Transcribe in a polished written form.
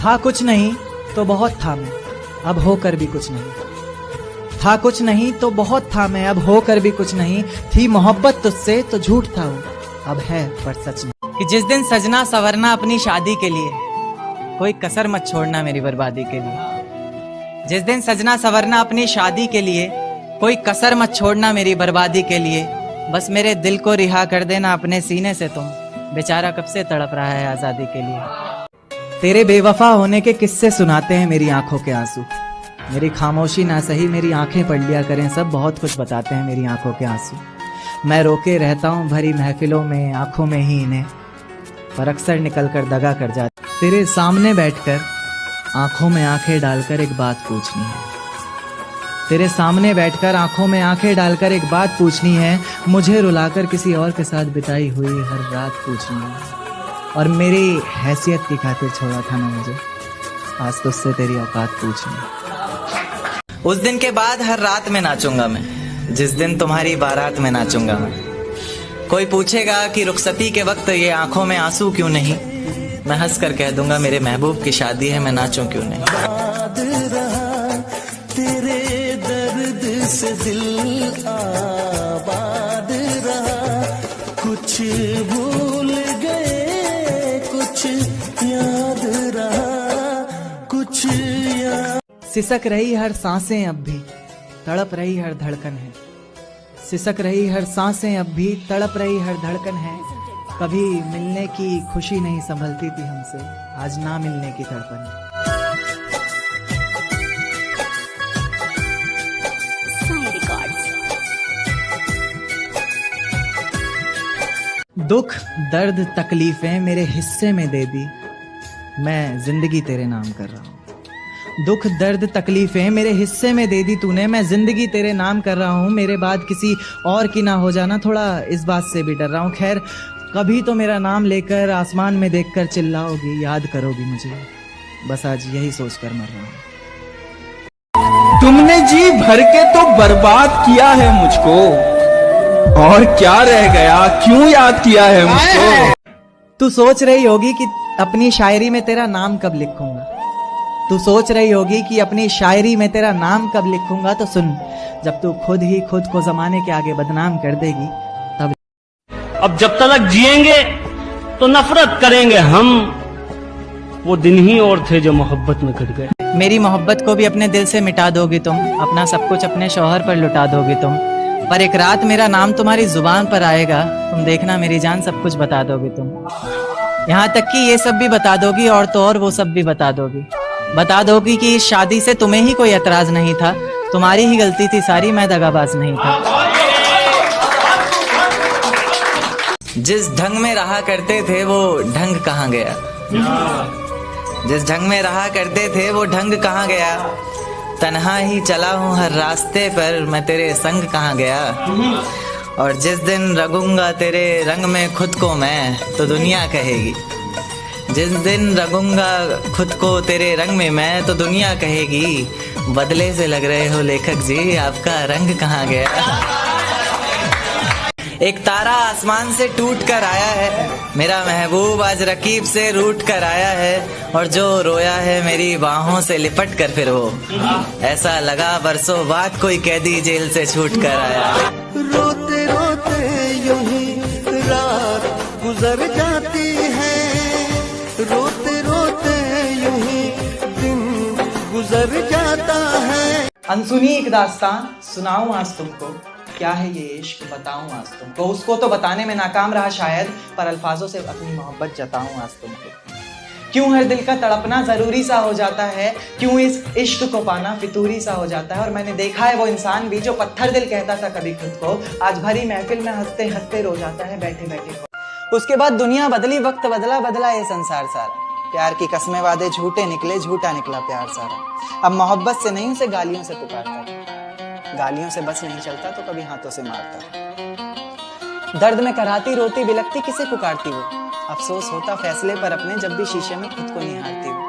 था कुछ नहीं तो बहुत था मैं, अब होकर भी कुछ नहीं। था कुछ नहीं तो बहुत था मैं, अब होकर भी कुछ नहीं। थी मोहब्बत तुझसे तो झूठ था वो, अब है पर सच नहीं। कि जिस दिन सजना सवरना अपनी शादी के लिए, कोई कसर मत छोड़ना मेरी बर्बादी के लिए। जिस दिन सजना सवरना अपनी शादी के लिए, कोई कसर मत छोड़ना मेरी बर्बादी के लिए। बस मेरे दिल को रिहा कर देना अपने सीने से तुम, बेचारा कब से तड़प रहा है आजादी के लिए। तेरे बेवफा होने के किस्से सुनाते हैं मेरी आंखों के आंसू। मेरी खामोशी ना सही मेरी आंखें पढ़ लिया करें, सब बहुत कुछ बताते हैं मेरी आंखों के आंसू। मैं रोके रहता हूँ भरी महफिलों में, आंखों में ही इन्हें, पर अक्सर निकल कर दगा कर जाते। तेरे सामने बैठकर आंखों में आंखें डालकर एक बात पूछनी है। तेरे सामने बैठकर आंखों में आंखें डालकर एक बात पूछनी है। मुझे रुलाकर किसी और के साथ बिताई हुई हर रात पूछनी है। और मेरी हैसियत की खातिर छोड़ा था ना मुझे, आज तो उससे तेरी औकात पूछनी। उस दिन के बाद हर रात में नाचूंगा मैं, जिस दिन तुम्हारी बारात में नाचूंगा मैं। कोई पूछेगा कि रुखसती के वक्त ये आंखों में आंसू क्यों नहीं, मैं हंस कर कह दूंगा मेरे महबूब की शादी है, मैं नाचूं क्यों नहीं। तेरे दर्द से दिल आबाद रहा, कुछ भूल गए कुछ याद रहा, कुछ याद। सिसक रही हर सांसें अब भी, तड़प रही हर धड़कन है। सिसक रही हर सांसें अब भी, तड़प रही हर धड़कन है। कभी मिलने की खुशी नहीं संभलती थी हमसे, आज ना मिलने की तड़पन है। दुख दर्द तकलीफें मेरे हिस्से में दे दी, मैं जिंदगी तेरे नाम कर रहा हूँ। दुख दर्द तकलीफें मेरे हिस्से में दे दी तूने, मैं जिंदगी तेरे नाम कर रहा हूँ। मेरे बाद किसी और की ना हो जाना, थोड़ा इस बात से भी डर रहा हूँ। खैर कभी तो मेरा नाम लेकर आसमान में देखकर चिल्लाओगी, याद करोगी मुझे, बस आज यही सोचकर मर रहा हूँ। तुमने जी भर के तो बर्बाद किया है मुझको, और क्या रह गया, क्यों याद किया है मुझको। तू सोच रही होगी कि अपनी शायरी में तेरा नाम कब लिखूंगा। तू सोच रही होगी कि अपनी शायरी में तेरा नाम कब लिखूंगा, तो सुन, जब तू खुद ही खुद को जमाने के आगे बदनाम कर देगी तब। अब जब तक जिएंगे तो नफरत करेंगे हम, वो दिन ही और थे जो मोहब्बत में कट गए। मेरी मोहब्बत को भी अपने दिल से मिटा दोगी तुम, अपना सब कुछ अपने शौहर पर लुटा दोगी तुम। पर एक रात मेरा नाम तुम्हारी जुबान पर आएगा, तुम देखना मेरी जान सब कुछ बता दोगी तुम। यहाँ तक कि ये सब भी बता दोगी, और तो और वो सब भी बता दोगी। बता दोगी कि इस शादी से तुम्हें ही कोई एतराज नहीं था, तुम्हारी ही गलती थी सारी, मैं दगाबाज नहीं था। जिस ढंग में रहा करते थे वो ढंग कहाँ गया। जिस ढंग में रहा करते थे वो ढंग कहाँ गया। तन्हा ही चला हूँ हर रास्ते पर, मैं तेरे संग कहाँ गया। और जिस दिन रंगूंगा तेरे रंग में खुद को मैं, तो दुनिया कहेगी। जिस दिन रंगूंगा खुद को तेरे रंग में मैं, तो दुनिया कहेगी, बदले से लग रहे हो लेखक जी, आपका रंग कहाँ गया। एक तारा आसमान से टूट कर आया है, मेरा महबूब आज रकीब से रूठ कर आया है। और जो रोया है मेरी बाहों से लिपट कर फिर वो, ऐसा लगा बरसों बाद कोई कैदी जेल से छूट कर आया। रोते रोते यूं ही रात गुजर जाती है, रोते रोते यूं ही दिन गुजर जाता है। अनसुनी एक दास्तान सुनाऊं आज तुमको, क्या है ये इश्क बताऊं आज तुमको। उसको तो बताने में नाकाम रहा शायद, पर अल्फाजों से अपनी मोहब्बत जताऊं आज तुमको। क्यों हर दिल का तड़पना जरूरी सा हो जाता है, क्यों इस इश्क को पाना फितूरी सा हो जाता है। और मैंने देखा है वो इंसान भी जो पत्थर दिल कहता था कभी खुद को, आज भरी महफिल में हंसते हंसते रो जाता है बैठे बैठे। उसके बाद दुनिया बदली, वक्त बदला, बदला ये संसार सारा। प्यार की कस्में वादे झूठे निकले, झूठा निकला प्यार सारा। अब मोहब्बत से नहीं उसे गालियों से पुकारता, गालियों से बस नहीं चलता तो कभी हाथों से मारता। दर्द में कराती रोती बिलखती किसे पुकारती वो, अफसोस होता फैसले पर अपने जब भी शीशे में खुद को निहारती वो।